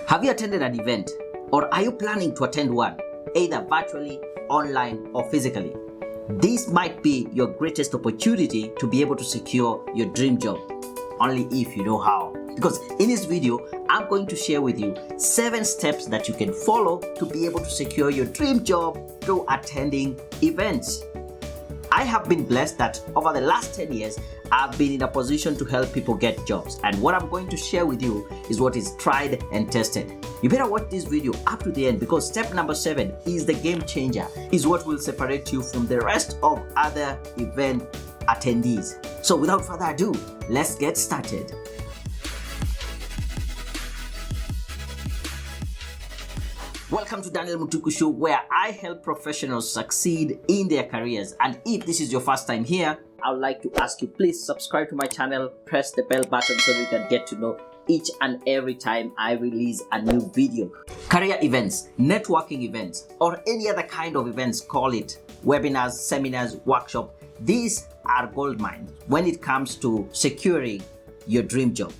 Have you attended an event, or are you planning to attend one, either virtually, online, or physically? This might be your greatest opportunity to be able to secure your dream job, only if you know how. Because in this video, I'm going to share with you 7 steps that you can follow to be able to secure your dream job through attending events. I have been blessed that over the last 10 years, I've been in a position to help people get jobs. And what I'm going to share with you is what is tried and tested. You better watch this video up to the end, because step number 7 is the game changer, is what will separate you from the rest of other event attendees. So without further ado, let's get started. Welcome to Daniel Mutuku Show, where I help professionals succeed in their careers. And if this is your first time here, I would like to ask you, please subscribe to my channel, press the bell button so you can get to know each and every time I release a new video. Career events, networking events, or any other kind of events, call it webinars, seminars, workshops. These are gold mines when it comes to securing your dream job.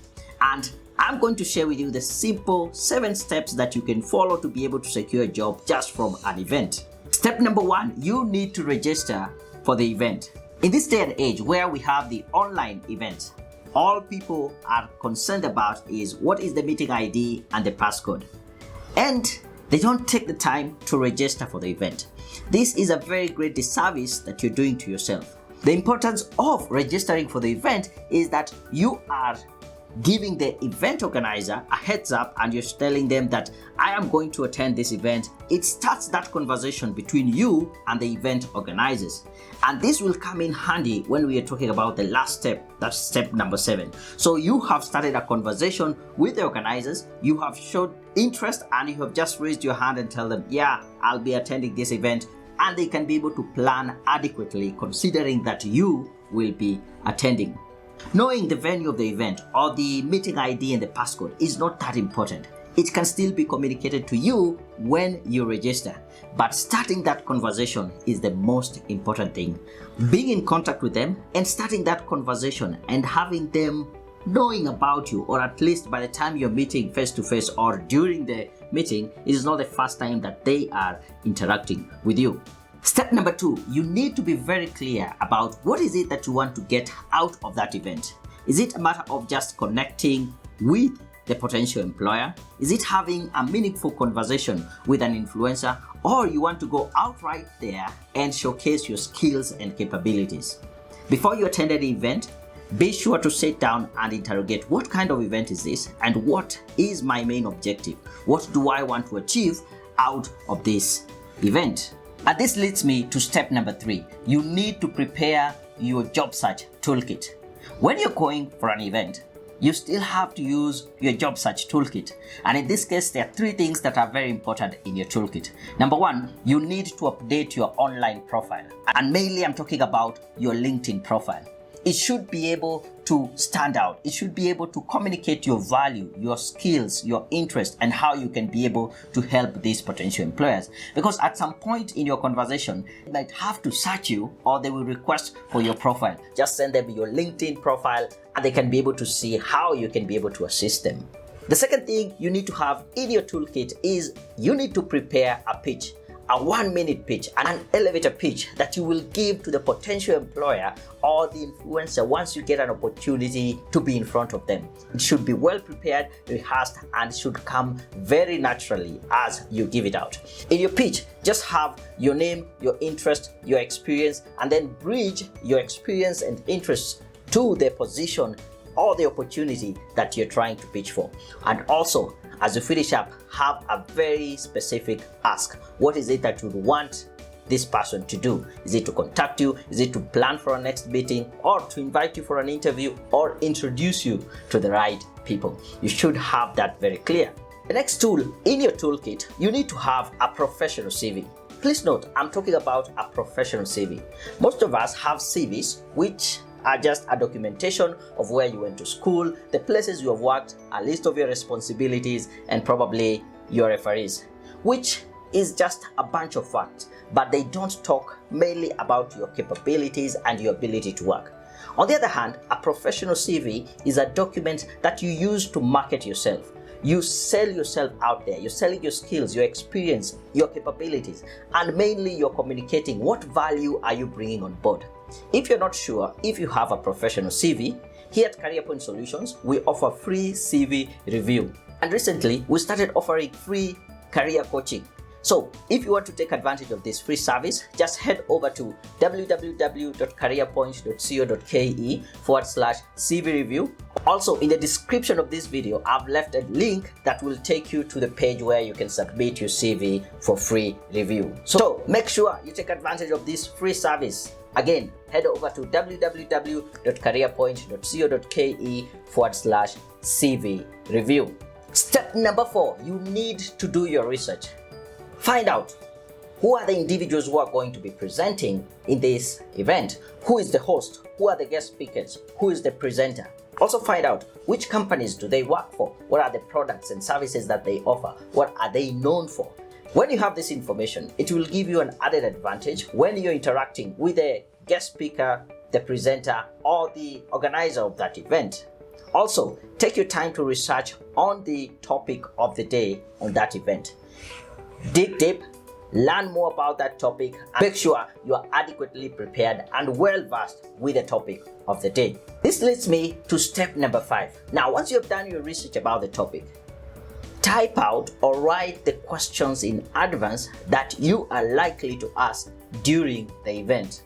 And I'm going to share with you the simple 7 steps that you can follow to be able to secure a job just from an event. Step number 1, you need to register for the event. In this day and age where we have the online event, all people are concerned about is what is the meeting ID and the passcode. And they don't take the time to register for the event. This is a very great disservice that you're doing to yourself. The importance of registering for the event is that you are giving the event organizer a heads up, and you're telling them that I am going to attend this event. It starts that conversation between you and the event organizers. And this will come in handy when we are talking about the last step, that's step number 7. So you have started a conversation with the organizers, you have showed interest, and you have just raised your hand and tell them, yeah, I'll be attending this event. And they can be able to plan adequately considering that you will be attending. Knowing the venue of the event or the meeting ID and the passcode is not that important. It can still be communicated to you when you register. But starting that conversation is the most important thing. Being in contact with them and starting that conversation and having them knowing about you, or at least by the time you're meeting face to face or during the meeting, it is not the first time that they are interacting with you. Step number 2, you need to be very clear about what is it that you want to get out of that event. Is it a matter of just connecting with the potential employer? Is it having a meaningful conversation with an influencer? Or you want to go outright there and showcase your skills and capabilities? Before you attend any event, be sure to sit down and interrogate what kind of event is this, and what is my main objective? What do I want to achieve out of this event? And this leads me to step number 3. You need to prepare your job search toolkit. When you're going for an event, you still have to use your job search toolkit. And in this case, there are 3 things that are very important in your toolkit. Number 1, you need to update your online profile. And mainly I'm talking about your LinkedIn profile. It should be able to stand out. It should be able to communicate your value, your skills, your interest, and how you can be able to help these potential employers. Because at some point in your conversation, they might have to search you, or they will request for your profile. Just send them your LinkedIn profile and they can be able to see how you can be able to assist them. The second thing you need to have in your toolkit is you need to prepare a pitch. A 1-minute pitch, an elevator pitch that you will give to the potential employer or the influencer once you get an opportunity to be in front of them. It should be well prepared, rehearsed, and should come very naturally as you give it out. In your pitch, just have your name, your interest, your experience, and then bridge your experience and interests to the position or the opportunity that you're trying to pitch for. And also, as you finish up, have a very specific ask. What is it that you would want this person to do? Is it to contact you? Is it to plan for a next meeting, or to invite you for an interview, or introduce you to the right people? You should have that very clear. The next tool in your toolkit, you need to have a professional CV. Please note, I'm talking about a professional CV. Most of us have CVs which are just a documentation of where you went to school, the places you have worked, a list of your responsibilities, and probably your referees, which is just a bunch of facts, but they don't talk mainly about your capabilities and your ability to work. On the other hand, a professional CV is a document that you use to market yourself, you sell yourself out there. You're selling your skills, your experience, your capabilities, and mainly you're communicating what value are you bringing on board. If you're not sure if you have a professional CV, here at Career Point Solutions, we offer free CV review. And recently, we started offering free career coaching. So if you want to take advantage of this free service, just head over to www.careerpoint.co.ke/CV review. Also, in the description of this video, I've left a link that will take you to the page where you can submit your CV for free review. So make sure you take advantage of this free service. Again, head over to www.careerpoint.co.ke/CV review. Step number 4, you need to do your research. Find out who are the individuals who are going to be presenting in this event, who is the host, who are the guest speakers, who is the presenter. Also find out which companies do they work for, what are the products and services that they offer, what are they known for. When you have this information, it will give you an added advantage when you're interacting with the guest speaker, the presenter, or the organizer of that event. Also, take your time to research on the topic of the day on that event. Dig deep, learn more about that topic, and make sure you are adequately prepared and well versed with the topic of the day. This leads me to step number 5. Now, once you have done your research about the topic, type out or write the questions in advance that you are likely to ask during the event.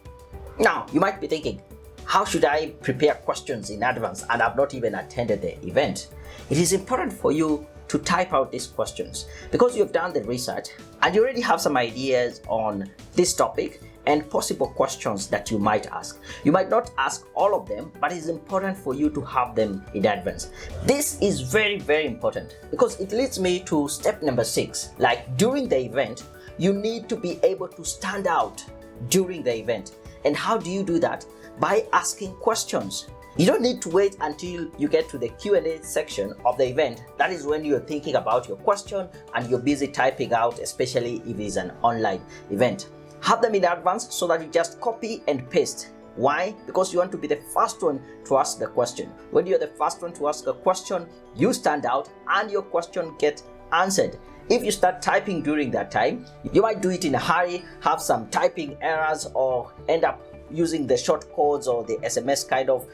Now, you might be thinking, how should I prepare questions in advance and I've not even attended the event? It is important for you to type out these questions because you've done the research and you already have some ideas on this topic and possible questions that you might ask. You might not ask all of them, but it's important for you to have them in advance. This is very, very important because it leads me to step number 6. Like during the event, you need to be able to stand out during the event. And how do you do that? By asking questions. You don't need to wait until you get to the Q&A section of the event. That is when you're thinking about your question and you're busy typing out, especially if it's an online event. Have them in advance so that you just copy and paste. Why? Because you want to be the first one to ask the question. When you're the first one to ask a question, you stand out and your question gets answered. If you start typing during that time, you might do it in a hurry, have some typing errors, or end up using the short codes or the SMS kind of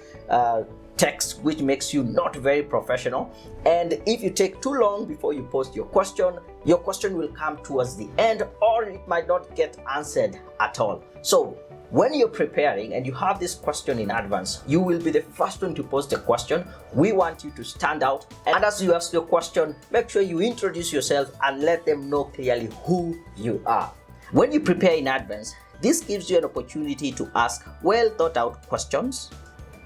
text, which makes you not very professional. And if you take too long before you post your question will come towards the end, or it might not get answered at all. So when you're preparing and you have this question in advance, you will be the first one to post a question. We want you to stand out, and as you ask your question, make sure you introduce yourself and let them know clearly who you are. When you prepare in advance, this gives you an opportunity to ask well thought out questions,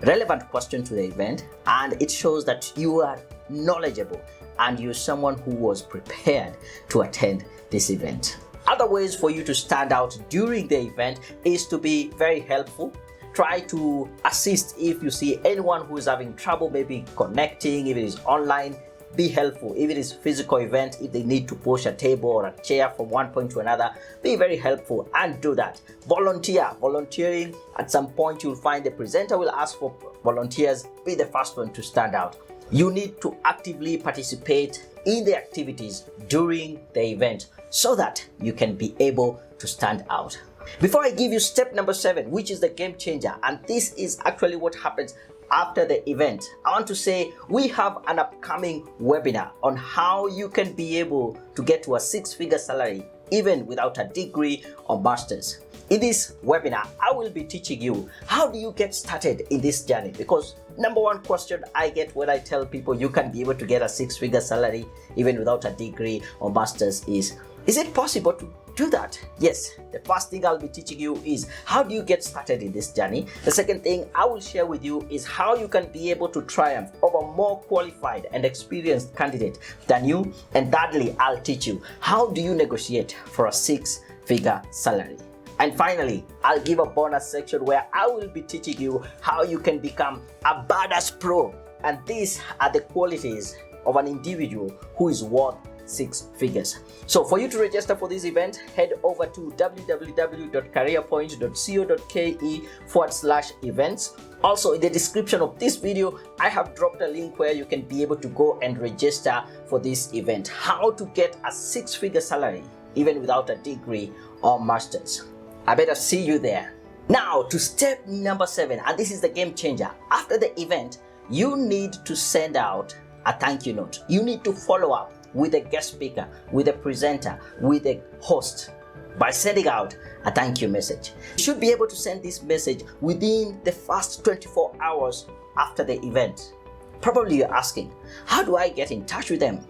relevant questions to the event, and it shows that you are knowledgeable and you're someone who was prepared to attend this event. Other ways for you to stand out during the event is to be very helpful. Try to assist if you see anyone who is having trouble maybe connecting, if it is online. Be helpful. If it is physical event, if they need to push a table or a chair from one point to another, be very helpful and do that. Volunteering, at some point you'll find the presenter will ask for volunteers. Be the first one to stand out. You need to actively participate in the activities during the event so that you can be able to stand out. Before I give you step number 7, which is the game changer, and this is actually what happens after the event, I want to say we have an upcoming webinar on how you can be able to get to a 6-figure salary even without a degree or master's. In this webinar, I will be teaching you how do you get started in this journey, because number one question I get when I tell people you can be able to get a 6-figure salary even without a degree or master's is it possible to do that? Yes. The first thing I'll be teaching you is how do you get started in this journey. The second thing I will share with you is how you can be able to triumph over more qualified and experienced candidate than you. And thirdly, I'll teach you how do you negotiate for a 6-figure salary. And finally, I'll give a bonus section where I will be teaching you how you can become a badass pro. And these are the qualities of an individual who is worth 6 figures. So for you to register for this event, head over to www.careerpoint.co.ke/events. Also, in the description of this video, I have dropped a link where you can be able to go and register for this event. How to get a 6-figure salary even without a degree or master's. I better see you there. Now to step number 7, and this is the game changer. After the event, you need to send out a thank you note. You need to follow up with a guest speaker, with a presenter, with a host by sending out a thank you message. You should be able to send this message within the first 24 hours after the event. Probably you're asking, how do I get in touch with them?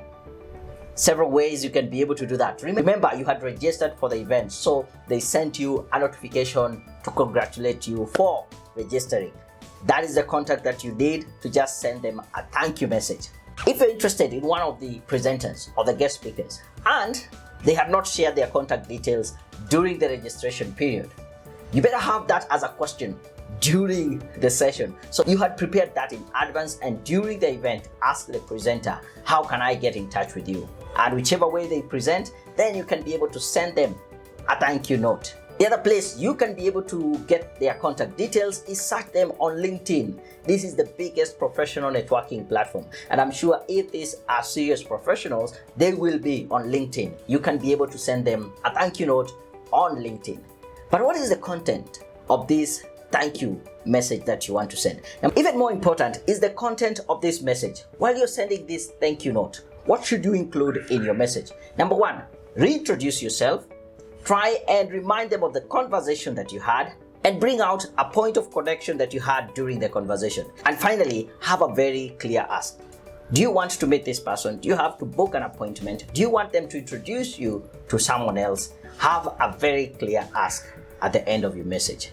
Several ways you can be able to do that. Remember, you had registered for the event, so they sent you a notification to congratulate you for registering. That is the contact that you need to just send them a thank you message. If you're interested in one of the presenters or the guest speakers and they have not shared their contact details during the registration period, you better have that as a question during the session. So you had prepared that in advance, and during the event, ask the presenter, how can I get in touch with you? And whichever way they present, then you can be able to send them a thank you note. The other place you can be able to get their contact details is search them on LinkedIn. This is the biggest professional networking platform, and I'm sure if these are serious professionals, they will be on LinkedIn. You can be able to send them a thank you note on LinkedIn. But what is the content of this thank you message that you want to send? Now, even more important is the content of this message. While you're sending this thank you note, what should you include in your message? Number 1, reintroduce yourself. Try and remind them of the conversation that you had and bring out a point of connection that you had during the conversation. And finally, have a very clear ask. Do you want to meet this person? Do you have to book an appointment? Do you want them to introduce you to someone else? Have a very clear ask at the end of your message.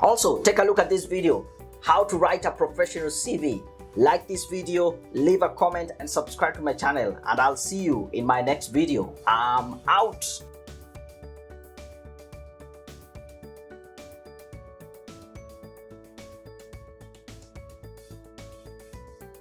Also, take a look at this video, how to write a professional CV. Like this video, leave a comment and subscribe to my channel, and I'll see you in my next video. I'm out.